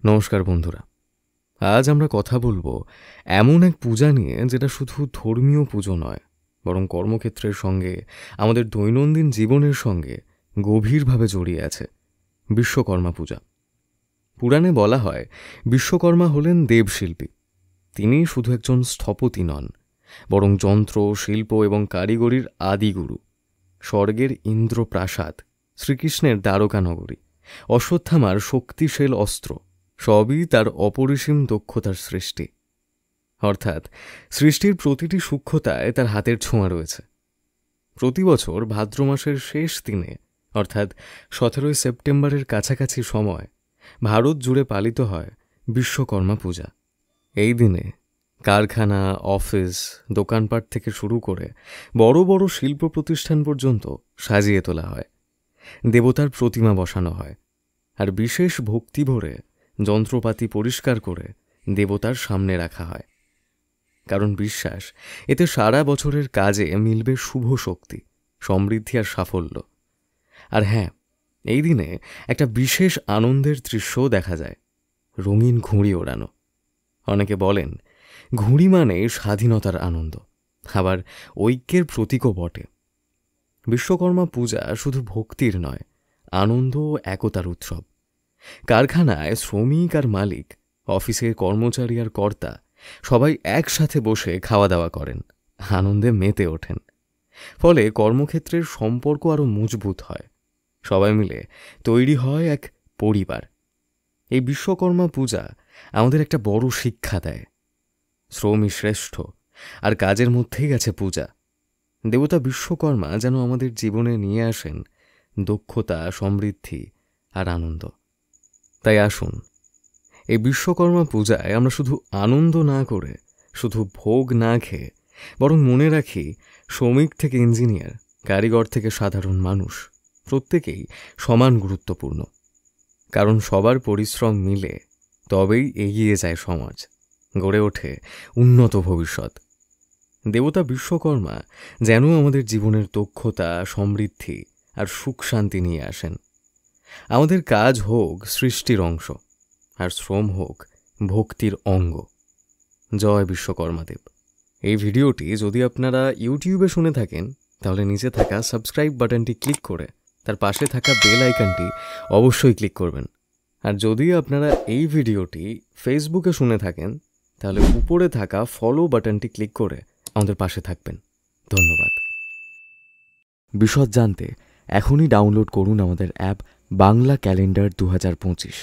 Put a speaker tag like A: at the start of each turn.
A: নমস্কার বন্ধুরা, আজ আমরা কথা বলবো এমন এক পূজা নিয়ে যেটা শুধু ধর্মীয় পুজো নয়, বরং কর্মক্ষেত্রের সঙ্গে আমাদের দৈনন্দিন জীবনের সঙ্গে গভীরভাবে জড়িয়ে আছে। বিশ্বকর্মা পূজা। পুরাণে বলা হয় বিশ্বকর্মা হলেন দেবশিল্পী। তিনি শুধু একজন স্থপতি নন, বরং যন্ত্র, শিল্প এবং কারিগরির আদিগুরু। স্বর্গের ইন্দ্রপ্রাসাদ, শ্রীকৃষ্ণের দ্বারকা নগরী, অশ্বত্থামার শক্তিশালী অস্ত্র সবই তার অপরিসীম দক্ষতার সৃষ্টি। অর্থাৎ সৃষ্টির প্রতিটি সূক্ষ্মতায় তার হাতের ছোঁয়া রয়েছে। প্রতি বছর ভাদ্র মাসের শেষ দিনে, অর্থাৎ 17 সেপ্টেম্বরের কাছাকাছি সময়, ভারত জুড়ে পালিত হয় বিশ্বকর্মা পূজা। এই দিনে কারখানা, অফিস, দোকানপাট থেকে শুরু করে বড় বড় শিল্প প্রতিষ্ঠান পর্যন্ত সাজিয়ে তোলা হয়। দেবতার প্রতিমা বসানো হয়, আর বিশেষ ভক্তি ভরে যন্ত্রপাতি পরিষ্কার করে দেবতার সামনে রাখা হয়। কারণ বিশ্বাস, এতে সারা বছরের কাজে মিলবে শুভ শক্তি, সমৃদ্ধি আর সাফল্য। আর হ্যাঁ, এই দিনে একটা বিশেষ আনন্দের দৃশ্যও দেখা যায়, রঙিন ঘুড়ি ওড়ানো। অনেকে বলেন ঘুড়ি মানে স্বাধীনতার আনন্দ, আবার ঐক্যের প্রতীকও বটে। বিশ্বকর্মা পূজা শুধু ভক্তির নয়, আনন্দ ও একতার উৎসব। কারখানায় শ্রমিক আর মালিক, অফিসের কর্মচারী আর কর্তা সবাই একসাথে বসে খাওয়া দাওয়া করেন, আনন্দে মেতে ওঠেন। ফলে কর্মক্ষেত্রের সম্পর্ক আরও মজবুত হয়। সবাই মিলে তৈরি হয় এক পরিবার। এই বিশ্বকর্মা পূজা আমাদের একটা বড় শিক্ষা দেয়, শ্রমই শ্রেষ্ঠ, আর কাজের মধ্যেই আছে পূজা। দেবতা বিশ্বকর্মা যেন আমাদের জীবনে নিয়ে আসেন দক্ষতা, সমৃদ্ধি আর আনন্দ। তাই আসুন, এই বিশ্বকর্মা পূজায় আমরা শুধু আনন্দ না করে, শুধু ভোগ না খেয়ে, বরং মনে রাখি শ্রমিক থেকে ইঞ্জিনিয়ার, কারিগর থেকে সাধারণ মানুষ, প্রত্যেকেই সমান গুরুত্বপূর্ণ। কারণ সবার পরিশ্রম মিলে তবেই এগিয়ে যায় সমাজ, গড়ে ওঠে উন্নত ভবিষ্যৎ। দেবতা বিশ্বকর্মা যেন আমাদের জীবনের দক্ষতা, সমৃদ্ধি আর সুখ শান্তি নিয়ে আসেন। আমাদের কাজ হোক সৃষ্টির অংশ, আর শ্রম হোক ভক্তির অঙ্গ। জয় বিশ্বকর্মাদেব। এই ভিডিওটি যদি আপনারা ইউটিউবে শুনে থাকেন, তাহলে নিচে থাকা সাবস্ক্রাইব বাটনটি ক্লিক করে তার পাশে থাকা বেল আইকনটি অবশ্যই ক্লিক করবেন। আর যদি আপনারা এই ভিডিওটি ফেসবুকে শুনে থাকেন, তাহলে উপরে থাকা ফলো বাটনটি ক্লিক করে আমাদের পাশে থাকবেন। ধন্যবাদ। বিশদ জানতে এখনই ডাউনলোড করুন আমাদের অ্যাপ বাংলা ক্যালেন্ডার 2025।